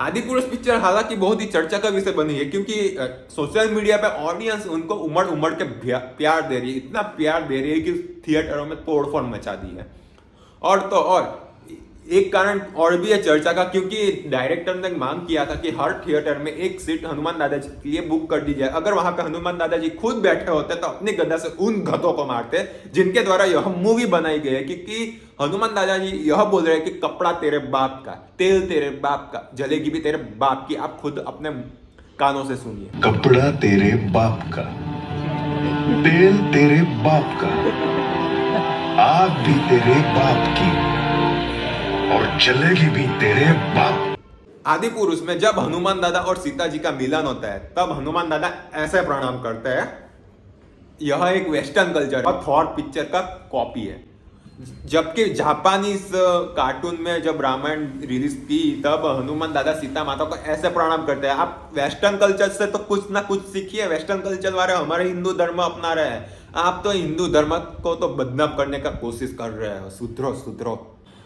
Adipurush picture हालांकि बहुत ही चर्चा का विषय बनी है, क्योंकि सोशल मीडिया पे ऑडियंस उनको उमड़ उमड़ के प्यार दे रही है, इतना प्यार दे रही है कि थिएटरों में तोड़फोड़ मचा दी है। और तो और एक कारण और भी है चर्चा का, क्योंकि डायरेक्टर ने मांग किया था कि हर थिएटर में एक सीट हनुमान दादाजी के लिए बुक कर दी जाए। अगर वहां पे हनुमान दादाजी खुद बैठे होते तो अपनी गदा से उन गधों को मारते जिनके द्वारा यह मूवी बनाई गई है, क्योंकि हनुमान दादाजी यह बोल रहे हैं कि कपड़ा तेरे बाप का, तेल तेरे बाप का, जलेगी भी तेरे बाप की। आप खुद अपने कानों से सुनिए। कपड़ा तेरे बाप का, तेल तेरे बाप का, आग भी तेरे बाप की, और जलेगी भी तेरे बाप। आदि पुरुष में जब हनुमान दादा और सीता जी का मिलन होता है तब हनुमान दादा ऐसे प्रणाम करते हैं। यह एक वेस्टर्न कल्चर और थॉर पिक्चर का कॉपी है। जबकि जापानीज कार्टून में जब रामायण रिलीज की तब हनुमान दादा सीता माता को ऐसे प्रणाम करते हैं। आप वेस्टर्न कल्चर से तो कुछ ना कुछ सीखिए। वेस्टर्न कल्चर वाले हमारे हिंदू धर्म अपना रहे हैं, आप तो हिंदू धर्म को तो बदनाम करने का कोशिश कर रहे हो। सुधरो सुधरो।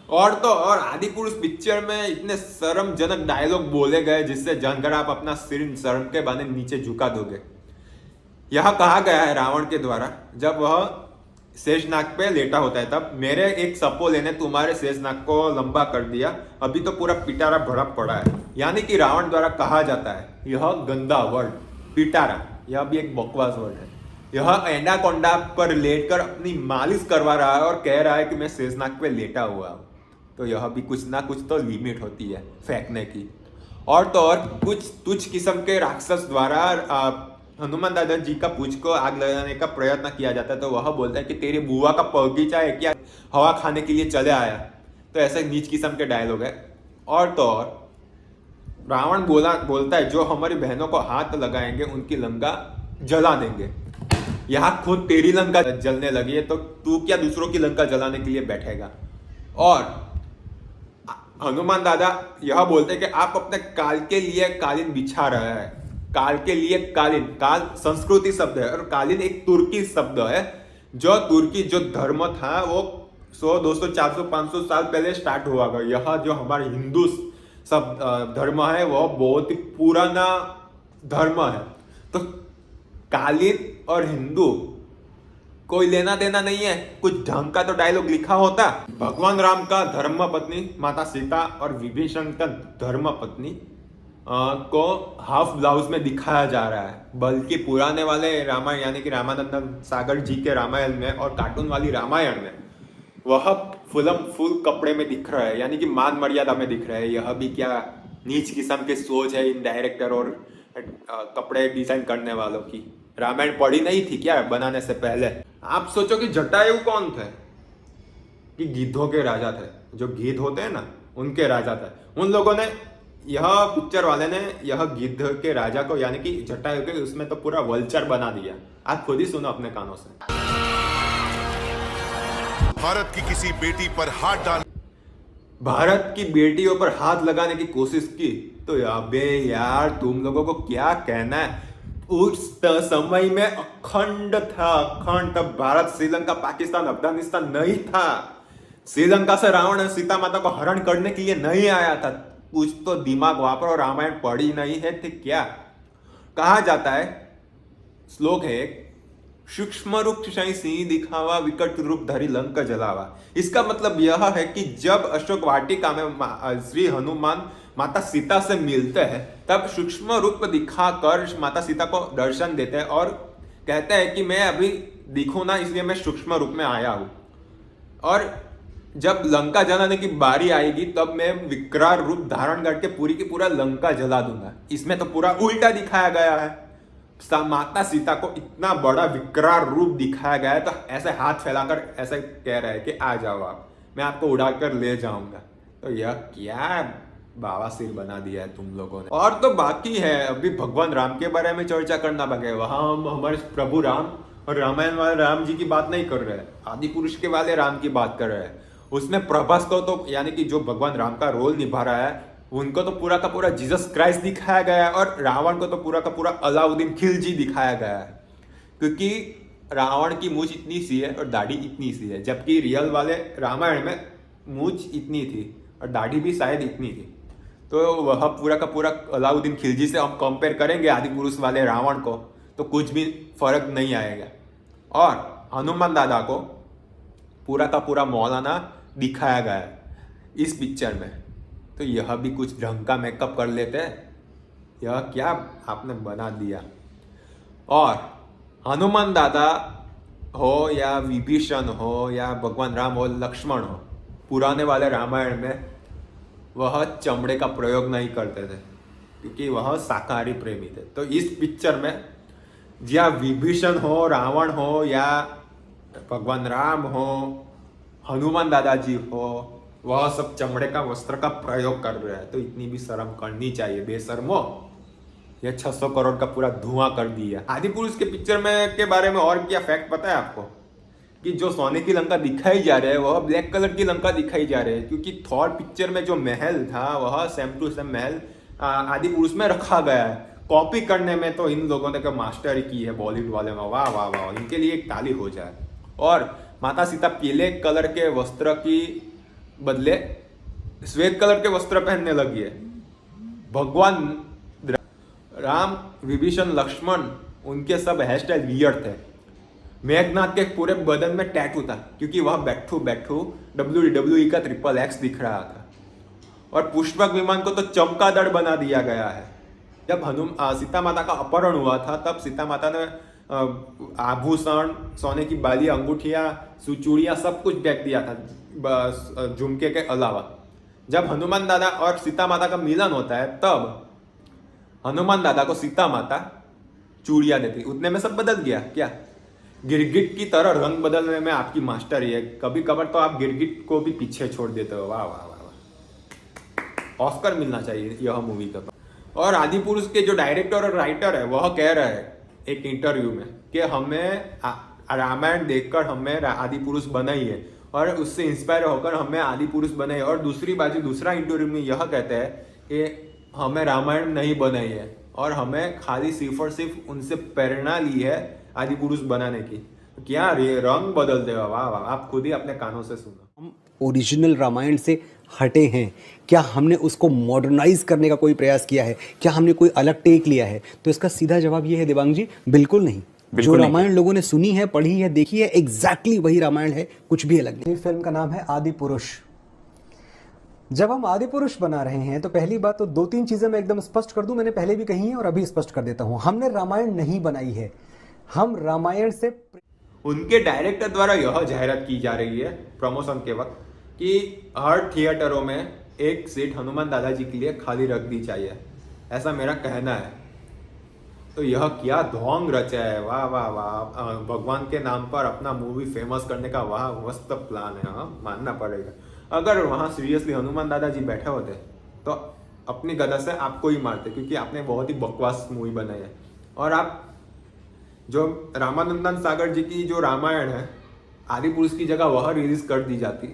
और तो और आदि पुरुष पिक्चर में इतने शर्मजनक डायलॉग बोले गए जिससे जानकर आप अपना सिर शर्म के बाने नीचे झुका दोगे। यह कहा गया है रावण के द्वारा, जब वह शेषनाग पे लेटा होता है तब, मेरे एक सपोले ने तुम्हारे शेषनाग को लंबा कर दिया, अभी तो पूरा पिटारा भरा पड़ा है। यानी कि रावण द्वारा कहा जाता है, यह गंदा वर्ड पिटारा, यह भी एक बकवास वर्ड है। यह एनाकोंडा पर लेटकर अपनी मालिश करवा रहा है और कह रहा है कि मैं शेषनाग पे लेटा हुआ हूं। तो यह भी कुछ ना कुछ तो लिमिट होती है फेंकने की। और तो और कुछ तुच्छ किस्म के राक्षस द्वारा हनुमान दादा जी का पूछ को आग लगाने का प्रयत्न किया जाता है, तो वह बोलता है कि तेरी बुआ का बगीचा है क्या, हवा खाने के लिए चले आया। तो ऐसे नीच किस्म के डायलॉग है। और तो और रावण बोलता है जो हमारी बहनों को हाथ लगाएंगे उनकी लंका जला देंगे। यहाँ खुद तेरी लंका जलने लगी है तो तू क्या दूसरों की लंका जलाने के लिए बैठेगा। और हनुमान दादा यह बोलते हैं कि आप अपने काल के लिए कालीन बिछा रहे हैं। काल के लिए कालीन, काल संस्कृति शब्द है और कालीन एक तुर्की शब्द है। जो तुर्की जो धर्म था वो 100, 200, 400, 500 साल पहले स्टार्ट हुआ। यह जो हमारे हिंदू सब धर्म है वो बहुत ही पुराना धर्म है। तो कालीन और हिंदू कोई लेना देना नहीं है। कुछ ढंग का तो डायलॉग लिखा होता। भगवान राम का धर्म पत्नी माता सीता और विभीषण का धर्म पत्नी को हाफ ब्लाउज में दिखाया जा रहा है, बल्कि पुराने वाले रामायण यानी कि रामानंद सागर जी के रामायण में और कार्टून वाली रामायण में वह फुल कपड़े में दिख रहा है, यानी कि मान मर्यादा में दिख रहा है। यह भी क्या नीच किस्म की सोच है इन डायरेक्टर और कपड़े डिजाइन करने वालों की। रामायण पढ़ी नहीं थी क्या बनाने से पहले? आप सोचो कि जटायु कौन थे? कि गिद्धों के राजा थे। जो गिद्ध होते हैं ना उनके राजा थे। उन लोगों ने, यह पिक्चर वाले ने यह गिद्ध के राजा को यानी कि जटायु के उसमें तो पूरा वल्चर बना दिया। आप खुद ही सुनो अपने कानों से। भारत की किसी बेटी पर हाथ डाल, भारत की बेटियों पर हाथ लगाने की कोशिश की तो अबे यार तुम लोगों को क्या कहना है। उस समय में अखंड था, अखंड। तब भारत, श्रीलंका, पाकिस्तान, अफगानिस्तान नहीं था। श्रीलंका से रावण सीता माता को हरण करने के लिए नहीं आया था। कुछ तो दिमाग वापरो, रामायण पढ़ी नहीं है थे क्या? कहा जाता है, श्लोक है, सूक्ष्म रूप सिंह दिखावा विकट रूप धरी लंका जलावा। इसका मतलब यह है कि जब अशोक वाटिका में श्री हनुमान माता सीता से मिलते हैं तब सूक्ष्म रूप दिखाकर माता सीता को दर्शन देते हैं और कहते हैं कि मैं अभी दिखूं ना, इसलिए मैं सूक्ष्म रूप में आया हूं। और जब लंका जलाने की बारी आएगी तब मैं विकराल रूप धारण करके पूरी की पूरा लंका जला दूंगा। इसमें तो पूरा उल्टा दिखाया गया है। माता सीता को इतना बड़ा विकराल रूप दिखाया गया है तो ऐसे हाथ फैलाकर ऐसे कह रहे हैं कि आ जाओ आप, मैं आपको उड़ाकर ले जाऊंगा। तो यह क्या बाबा सिर बना दिया है तुम लोगों ने। और तो बाकी है, अभी भगवान राम के बारे में चर्चा करना बाकी है। वहां हम हमारे प्रभु राम और रामायण वाले राम जी की बात नहीं कर रहे हैं, आदि पुरुष के वाले राम की बात कर रहे हैं। उसमें प्रभास को तो यानी कि जो भगवान राम का रोल निभा रहा है उनको तो पूरा का पूरा जीसस क्राइस्ट दिखाया गया है और रावण को तो पूरा का पूरा अलाउद्दीन खिलजी दिखाया गया है। क्योंकि रावण की मूंछ इतनी सी है और दाढ़ी इतनी सी है, जबकि रियल वाले रामायण में मूंछ इतनी थी और दाढ़ी भी शायद इतनी थी। तो वह पूरा का पूरा अलाउद्दीन खिलजी से हम कंपेयर करेंगे आदि पुरुष वाले रावण को तो कुछ भी फर्क नहीं आएगा। और हनुमान दादा को पूरा का पूरा मौलाना दिखाया गया है इस पिक्चर में, तो यह भी कुछ ढंग का मेकअप कर लेते हैं। यह क्या आपने बना दिया। और हनुमान दादा हो या विभीषण हो या भगवान राम हो, लक्ष्मण हो, पुराने वाले रामायण में वह चमड़े का प्रयोग नहीं करते थे क्योंकि वह शाकाहारी प्रेमी थे। तो इस पिक्चर में या विभीषण हो, रावण हो या भगवान राम हो, हनुमान दादाजी हो, वह सब चमड़े का वस्त्र का प्रयोग कर रहे हैं। तो इतनी भी शर्म करनी चाहिए बेशर्मो। यह 600 करोड़ का पूरा धुआं कर दिया। आदि पुरुष के पिक्चर में के बारे में और क्या फैक्ट पता है आपको कि जो सोने की लंका दिखाई जा रहे है वह ब्लैक कलर की लंका दिखाई जा रहे है क्योंकि थॉर पिक्चर में जो महल था वह सेम टू सेम महल आदि पुरुष में रखा गया है। कॉपी करने में तो इन लोगों ने क्या मास्टरी की है बॉलीवुड वाले में, वाह वाह वाह, इनके लिए एक ताली हो जाए। और माता सीता पीले कलर के वस्त्र की बदले श्वेत कलर के वस्त्र पहनने लगी है। भगवान राम, विभीषण, लक्ष्मण, उनके सब हेयर स्टाइल वियर्ड थे। मेघनाथ के पूरे बदन में टैटू था क्योंकि वह बैठू WWE का XXX दिख रहा था। और पुष्पक विमान को तो चमकादड़ बना दिया गया है। जब सीता माता का अपहरण हुआ था तब सीता माता ने आभूषण, सोने की बाली, अंगूठियां, चूड़ियां सब कुछ फेंक दिया था बस झुमके के अलावा। जब हनुमान दादा और सीता माता का मिलन होता है तब हनुमान दादा को सीता माता चूड़ियां देती, उतने में सब बदल गया। क्या गिरगिट की तरह रंग बदलने में आपकी मास्टरी है। कभी कभार तो आप गिरगिट को भी पीछे छोड़ देते हो। वाह वाह वाह वाह, ऑस्कर मिलना चाहिए यह मूवी का। और आदि पुरुष के जो डायरेक्टर और राइटर है वह कह रहे हैं एक इंटरव्यू में कि हमें रामायण देखकर हमें आदि पुरुष बनाई है और उससे इंस्पायर होकर हमें आदि पुरुष बनाई। और दूसरी बाजू दूसरा इंटरव्यू में यह कहते हैं कि हमें रामायण नहीं बनाई है और हमें खाली सिर्फ और सिर्फ उनसे प्रेरणा ली है आदि पुरुष बनाने की। क्या रंग बदल देगा। वाह वाह, आप खुद ही अपने कानों से सुनो। हम ओरिजिनल रामायण से हटे हैं क्या? हमने उसको मॉडर्नाइज करने का कोई प्रयास किया है क्या? हमने कोई अलग टेक लिया है? तो इसका सीधा जवाब ये है देवांग जी, बिल्कुल नहीं। जो रामायण लोगों ने सुनी है, पढ़ी है, देखी है, एग्जैक्टली वही रामायण है, कुछ भी अलग नहीं। फिल्म का नाम है आदि पुरुष। जब हम आदि पुरुष बना रहे हैं तो पहली बात तो 2-3 चीजें मैं एकदम स्पष्ट कर दूं, मैंने पहले भी कही है और अभी स्पष्ट कर देता हूं। हमने रामायण नहीं बनाई है, हम रामायण से उनके डायरेक्टर द्वारा यह जाहिरात की जा रही है प्रमोशन के वक्त कि हर थिएटरों में एक सीट हनुमान दादाजी के लिए खाली रख दी चाहिए, ऐसा मेरा कहना है। तो यह क्या ढोंग रचा है। वाह वाह वाह, भगवान के नाम पर अपना मूवी फेमस करने का वाह मस्त प्लान है। हाँ, मानना पड़ेगा। अगर वहाँ सीरियसली हनुमान दादाजी बैठे होते तो अपनी गदा से आपको ही मारते क्योंकि आपने बहुत ही बकवास मूवी बनाई है। और आप जो रामानंदन सागर जी की जो रामायण है आदि पुरुष की जगह वह रिलीज कर दी जाती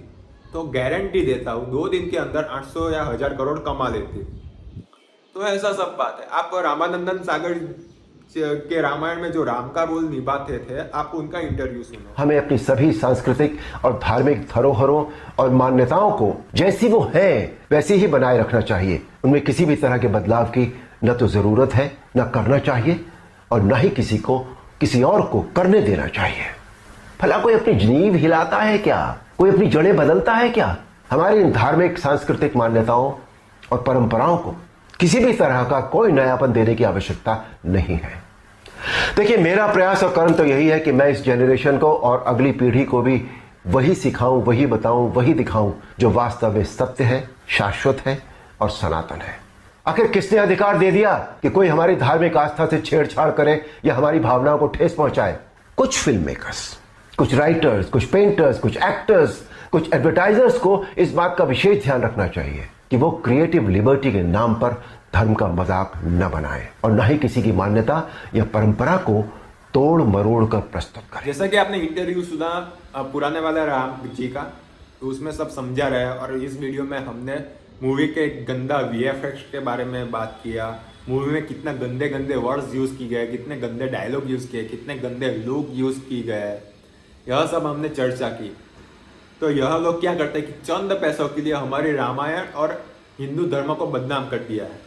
तो गारंटी देता हूँ 2 दिन के अंदर 800 या 1000 करोड़ कमा लेती। तो ऐसा सब बात है। आप रामानंदन सागर के रामायण में जो राम का रोल निभाते थे, आप उनका इंटरव्यू सुनो। हमें अपनी सभी सांस्कृतिक और धार्मिक धरोहरों और मान्यताओं को जैसी वो है वैसी ही बनाए रखना चाहिए। उनमें किसी भी तरह के बदलाव की न तो जरूरत है, न करना चाहिए और न ही किसी और को करने देना चाहिए। भला कोई अपनी नींव हिलाता है क्या? कोई अपनी जड़ें बदलता है क्या? हमारी इन धार्मिक सांस्कृतिक मान्यताओं और परंपराओं को किसी भी तरह का कोई नयापन देने की आवश्यकता नहीं है। देखिए, मेरा प्रयास और कर्म तो यही है कि मैं इस जनरेशन को और अगली पीढ़ी को भी वही सिखाऊं, वही बताऊं, वही दिखाऊं जो वास्तव में सत्य है, शाश्वत है और सनातन है। आखिर किसने अधिकार दे दिया कि कोई हमारी धार्मिक आस्था से छेड़छाड़ करे या हमारी भावनाओं को ठेस पहुंचाए? कुछ फिल्म मेकर्स, कुछ राइटर्स, कुछ पेंटर्स, कुछ एक्टर्स, कुछ एडवर्टाइजर्स को इस बात का विशेष ध्यान रखना चाहिए कि वो क्रिएटिव लिबर्टी के नाम पर धर्म का मजाक न बनाए और न ही किसी की मान्यता या परंपरा को तोड़ मरोड़ कर प्रस्तुत करें। जैसा कि आपने इंटरव्यू सुना पुराने वाले राम जी का, तो उसमें सब समझा रहे हैं। और इस वीडियो में हमने मूवी के गंदा VFX के बारे में बात किया। मूवी में कितना गंदे गंदे वर्ड्स यूज किए गए, कितने गंदे डायलॉग यूज किए, कितने गंदे लोग यूज किए गए, यह सब हमने चर्चा की। तो यह लोग क्या करते हैं कि चंद पैसों के लिए हमारी रामायण और हिंदू धर्म को बदनाम कर दिया है।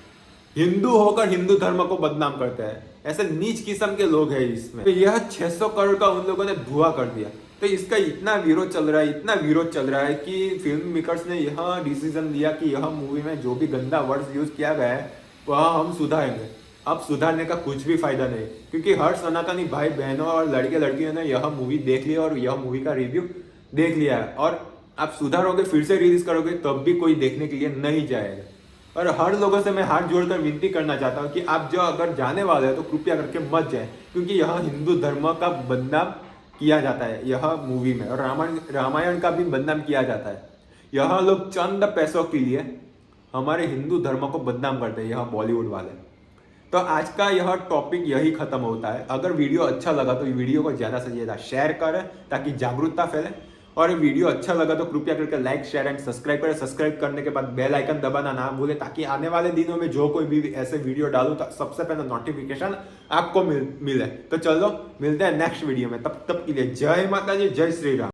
हिंदू होकर हिंदू धर्म को बदनाम करते हैं, ऐसे नीच किस्म के लोग हैं इसमें। तो यह 600 करोड़ का उन लोगों ने धुआं कर दिया। तो इसका इतना विरोध चल रहा है, इतना विरोध चल रहा है कि फिल्म मेकर्स ने यह डिसीजन लिया कि यह मूवी में जो भी गंदा वर्ड्स यूज किया गया है वह हम सुधारेंगे। अब सुधारने का कुछ भी फायदा नहीं, क्योंकि हर सनातनी भाई बहनों और लड़के लड़कियों ने यह मूवी देख लिया और यह मूवी का रिव्यू देख लिया है। और आप सुधारोगे, फिर से रिलीज करोगे, तब भी कोई देखने के लिए नहीं जाएगा। और हर लोगों से मैं हाथ जोड़कर विनती करना चाहता हूँ कि आप जो अगर जाने वाले हैं तो कृपया करके मत जाए, क्योंकि यह हिंदू धर्म का बदनाम किया जाता है यह मूवी में, और रामायण का भी बदनाम किया जाता है। यह लोग चंद पैसों के लिए हमारे हिंदू धर्म को बदनाम करते हैं, यह बॉलीवुड वाले। तो आज का यह टॉपिक यही खत्म होता है। अगर वीडियो अच्छा लगा तो वीडियो को ज़्यादा से ज़्यादा शेयर करें ताकि जागरूकता फैले, और वीडियो अच्छा लगा तो कृपया करके लाइक शेयर एंड सब्सक्राइब करें। सब्सक्राइब करने के बाद बेल आइकन दबाना ना भूलें, ताकि आने वाले दिनों में जो कोई भी ऐसे वीडियो डालूं तो सबसे पहले नोटिफिकेशन आपको मिले। तो चलो मिलते हैं नेक्स्ट वीडियो में, तब तक के लिए जय माता जी, जय श्री राम।